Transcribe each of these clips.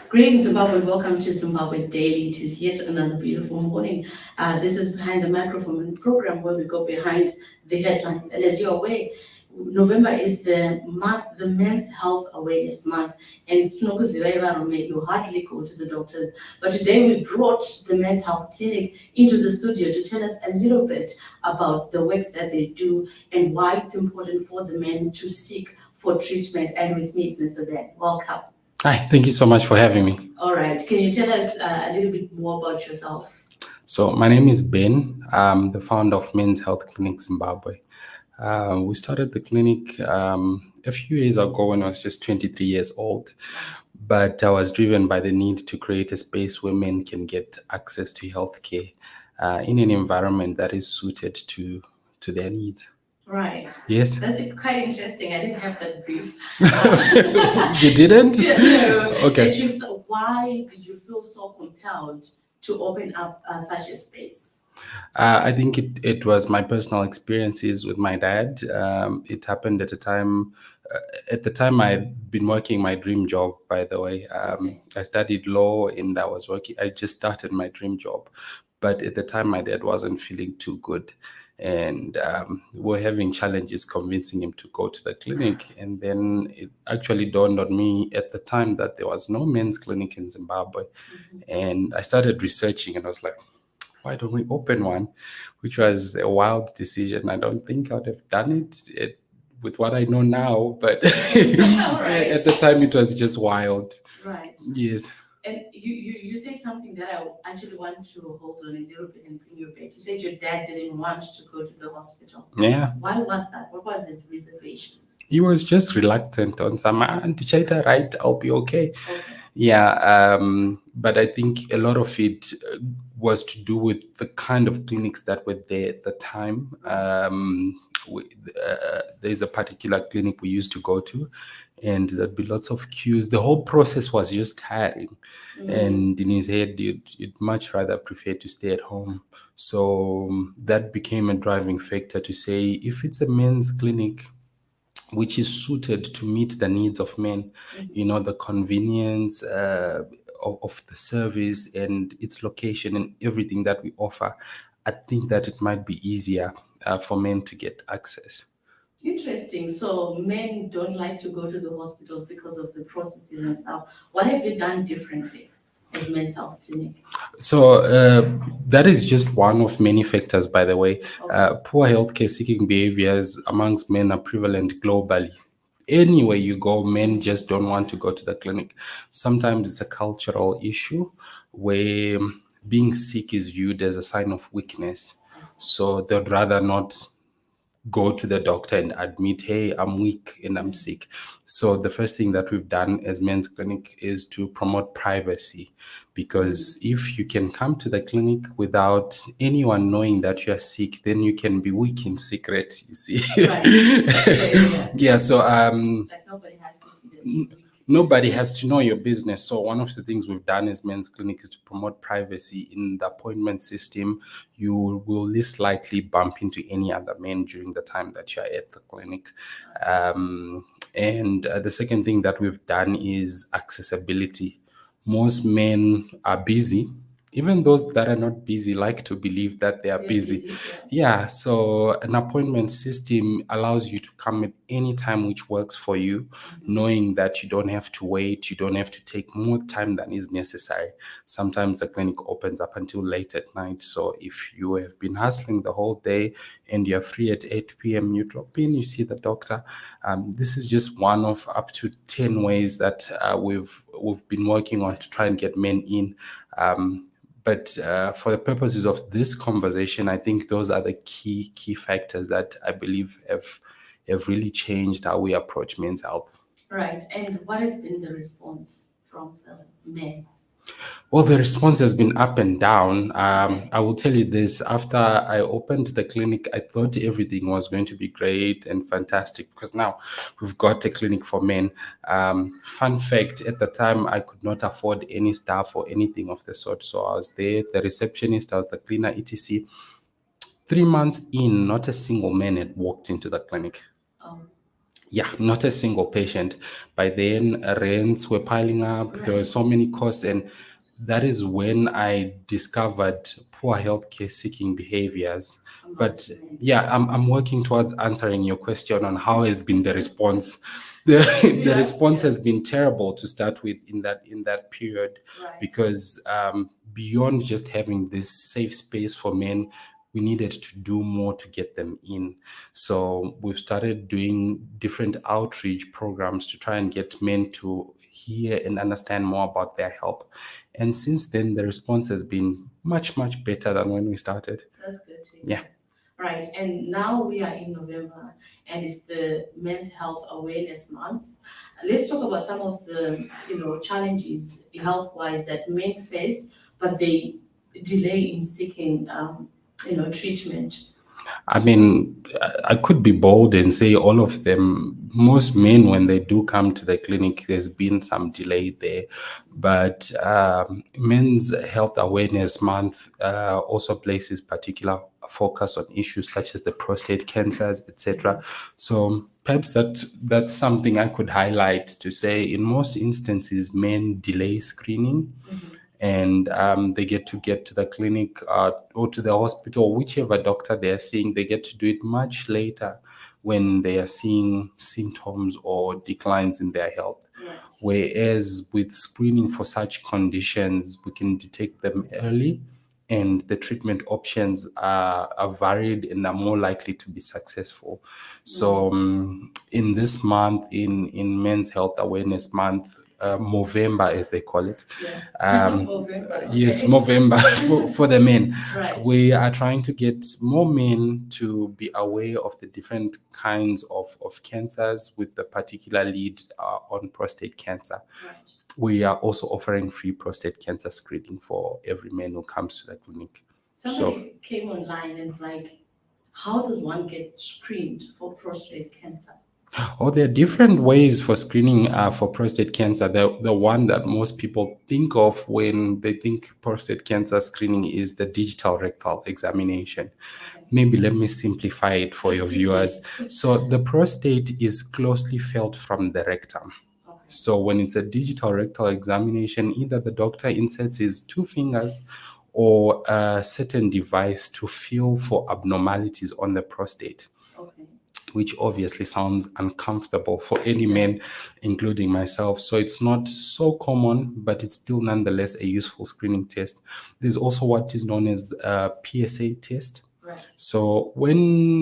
Greetings, Zimbabwe. Welcome to Zimbabwe Daily. It is yet another beautiful morning. This is Behind the Microphone program where we go behind the headlines. And as you're aware, November is the month, the Men's Health Awareness Month. And you hardly go to the doctors. But today we brought the Men's Health Clinic into the studio to tell us a little bit about the works that they do and why it's important for the men to seek for treatment. And with me is Mr. Ben. Welcome. Hi, thank you so much for having me. All right. Can you tell us a little bit more about yourself? So my name is Ben. I'm the founder of Men's Health Clinic Zimbabwe. We started the clinic a few years ago when I was just 23 years old, but I was driven by the need to create a space where men can get access to healthcare in an environment that is suited to their needs. Right. Yes. That's quite interesting. I didn't have that brief. You didn't? No. Okay. Why did you feel so compelled to open up such a space? I think it was my personal experiences with my dad. It happened at a time. At the time, I had been working my dream job. By the way, I studied law and I was working. I just started my dream job, but at the time, my dad wasn't feeling too good, and we're having challenges convincing him to go to the clinic. And then it actually dawned on me at the time that there was no men's clinic in Zimbabwe, and I started researching, and I was like, why don't we open one? Which was a wild decision. I don't think I would have done it with what I know now, but Right. at the time it was just wild. Right. Yes. And you say something that I actually want to hold on a little bit and bring you back. You said your dad didn't want to go to the hospital. Yeah. Why was that? What was his reservations? He was just reluctant on some, right, I'll be okay. Okay. Yeah, but I think a lot of it was to do with the kind of clinics that were there at the time. There's a particular clinic we used to go to, and there'd be lots of queues. The whole process was just tiring. And in his head, you'd much rather prefer to stay at home. So that became a driving factor to say, if it's a men's clinic, which is suited to meet the needs of men, the convenience of the service and its location and everything that we offer, I think that it might be easier for men to get access. Interesting. So men don't like to go to the hospitals because of the processes and stuff. What have you done differently as Men's Health Clinic? So that is just one of many factors, by the way. Poor healthcare seeking behaviors amongst men are prevalent globally. Anywhere you go, men just don't want to go to the clinic. Sometimes it's a cultural issue where being sick is viewed as a sign of weakness. So they'd rather not go to the doctor and admit, hey, I'm weak and I'm sick. So the first thing that we've done as Men's Clinic is to promote privacy, because if you can come to the clinic without anyone knowing that you are sick, then you can be weak in secret, you see. Right. Yeah, so Like nobody has to see that you're weak. Nobody has to know your business. So one of the things we've done as Men's Clinic is to promote privacy. In the appointment system, you will least likely bump into any other men during the time that you're at the clinic. And the second thing that we've done is accessibility. Most men are busy. Even those that are not busy like to believe that they are busy. Yeah, so an appointment system allows you to come at any time which works for you, knowing that you don't have to wait, you don't have to take more time than is necessary. Sometimes the clinic opens up until late at night. So if you have been hustling the whole day and you're free at 8 p.m., you drop in, you see the doctor. This is just one of up to 10 ways that we've been working on to try and get men in. But for the purposes of this conversation, I think those are the key factors that I believe have really changed how we approach men's health. Right. And what has been the response from the men? Well, the response has been up and down. I will tell you this. After I opened the clinic, I thought everything was going to be great and fantastic, because now we've got a clinic for men. Fun fact, at the time, I could not afford any staff or anything of the sort. So I was there, the receptionist, I was the cleaner, etc. 3 months in, not a single man had walked into the clinic. Oh. Yeah, not a single patient. By then, rents were piling up. There were so many costs, and that is when I discovered poor healthcare seeking behaviors. But yeah, I'm working towards answering your question on how has been the response. The response has been terrible to start with in that period, because beyond just having this safe space for men, we needed to do more to get them in. So we've started doing different outreach programs to try and get men to hear and understand more about their help. And since then, the response has been much, much better than when we started. That's good to hear. Yeah. Right, and now we are in November, and it's the Men's Health Awareness Month. Let's talk about some of the challenges health-wise that men face, but they delay in seeking treatment. I mean, I could be bold and say all of them. Most men, when they do come to the clinic, there's been some delay there. But Men's Health Awareness Month also places particular focus on issues such as the prostate cancers, etc. So perhaps that's something I could highlight to say. In most instances, men delay screening. And they get to the clinic or to the hospital, whichever doctor they're seeing, they get to do it much later when they are seeing symptoms or declines in their health. Whereas with screening for such conditions, we can detect them early, and the treatment options are varied and are more likely to be successful. So in this month, in Men's Health Awareness Month, Movember as they call it. Movember, Yes, okay. Movember for the men. Right. We are trying to get more men to be aware of the different kinds of cancers, with the particular lead on prostate cancer. Right. We are also offering free prostate cancer screening for every man who comes to the clinic. Somebody came online and is like, how does one get screened for prostate cancer? Oh, there are different ways for screening for prostate cancer. The one that most people think of when they think prostate cancer screening is the digital rectal examination. Maybe let me simplify it for your viewers. So the prostate is closely felt from the rectum. So when it's a digital rectal examination, either the doctor inserts his two fingers or a certain device to feel for abnormalities on the prostate. Which obviously sounds uncomfortable for any man, including myself. So it's not so common, but it's still nonetheless a useful screening test. There's also what is known as a PSA test. So when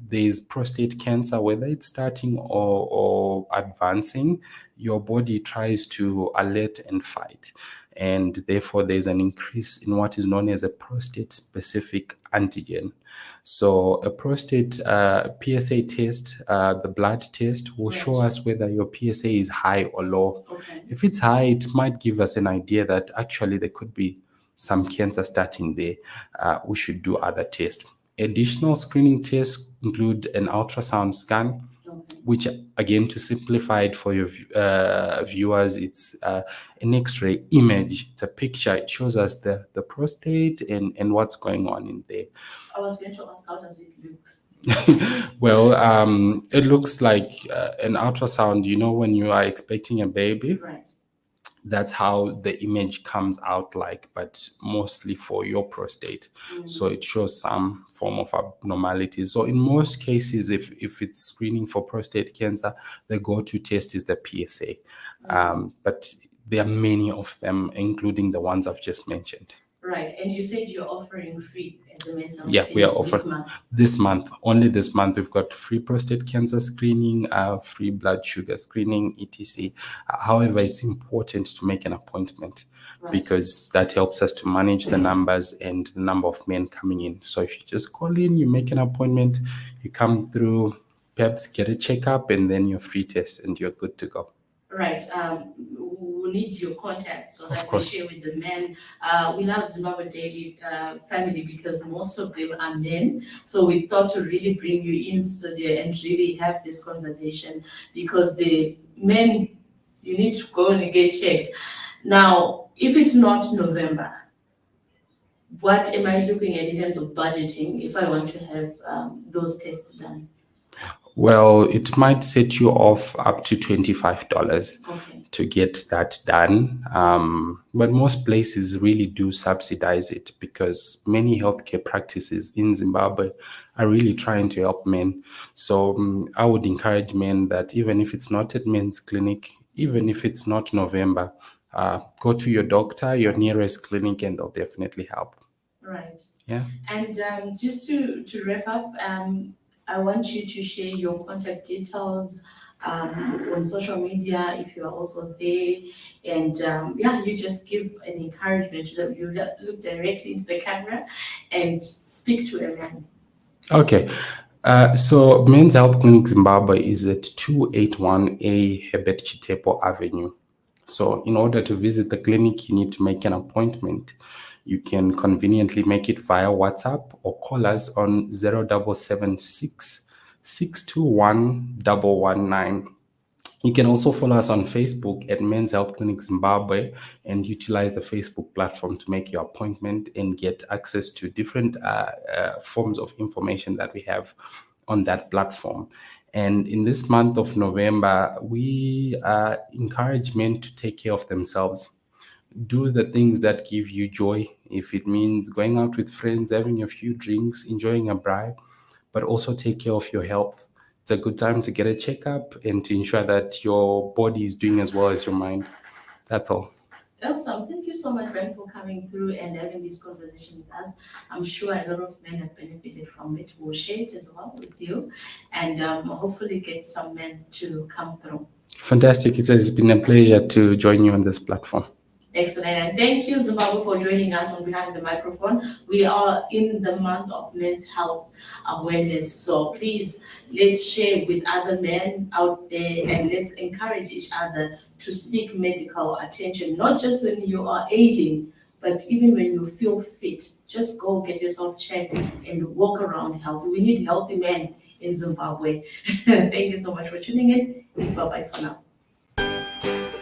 there's prostate cancer, whether it's starting or advancing, your body tries to alert and fight. And therefore, there's an increase in what is known as a prostate-specific antigen. So a prostate PSA test, the blood test, will show us whether your PSA is high or low. If it's high, it might give us an idea that actually there could be some cancer starting there. We should do other tests. Additional screening tests include an ultrasound scan, which, again, to simplify it for your viewers, it's an X-ray image. It's a picture. It shows us the prostate and what's going on in there. I was going to ask, how does it look? Well, it looks like an ultrasound. When you are expecting a baby, that's how the image comes out like, but mostly for your prostate. So it shows some form of abnormality. So in most cases, if it's screening for prostate cancer, the go-to test is the PSA. But there are many of them, including the ones I've just mentioned. Right, and you said you're offering free at the Men's Health Yeah, we are Clinic offering this month. Only this month, we've got free prostate cancer screening, free blood sugar screening, etc. However, it's important to make an appointment because that helps us to manage the numbers and the number of men coming in. So if you just call in, you make an appointment, you come through, perhaps get a checkup, and then your free test, and you're good to go. Right. We need your contact so that we share with the men. We love Zimbabwe Daily family because most of them are men. So we thought to really bring you in studio and really have this conversation because the men, you need to go and get checked. Now, if it's not November, what am I looking at in terms of budgeting if I want to have those tests done? Well, it might set you off up to $25 Okay. to get that done. But most places really do subsidize it because many healthcare practices in Zimbabwe are really trying to help men. So I would encourage men that even if it's not at men's clinic, even if it's not November, go to your doctor, your nearest clinic, and they'll definitely help. Right. Yeah. And just to wrap up, I want you to share your contact details on social media if you are also there. And yeah, you just give an encouragement to them. You look directly into the camera and speak to a man. Okay. So Men's Health Clinic Zimbabwe is at 281A Herbert Chitepo Avenue. So in order to visit the clinic, you need to make an appointment. You can conveniently make it via WhatsApp or call us on 0776 621 119. You can also follow us on Facebook at Men's Health Clinic Zimbabwe and utilize the Facebook platform to make your appointment and get access to different forms of information that we have on that platform. And in this month of November, we encourage men to take care of themselves. Do the things that give you joy. If it means going out with friends, having a few drinks, enjoying a bride, but also take care of your health. It's a good time to get a checkup and to ensure that your body is doing as well as your mind. That's all. Awesome. Thank you so much, Ben, for coming through and having this conversation with us. I'm sure a lot of men have benefited from it. We'll share it as well with you and hopefully get some men to come through. Fantastic. It has been a pleasure to join you on this platform. Excellent. And thank you, Zimbabwe, for joining us on Behind the Microphone. We are in the month of men's health awareness. So please, let's share with other men out there and let's encourage each other to seek medical attention, not just when you are ailing, but even when you feel fit. Just go get yourself checked and walk around healthy. We need healthy men in Zimbabwe. Thank you so much for tuning in. It's bye-bye for now.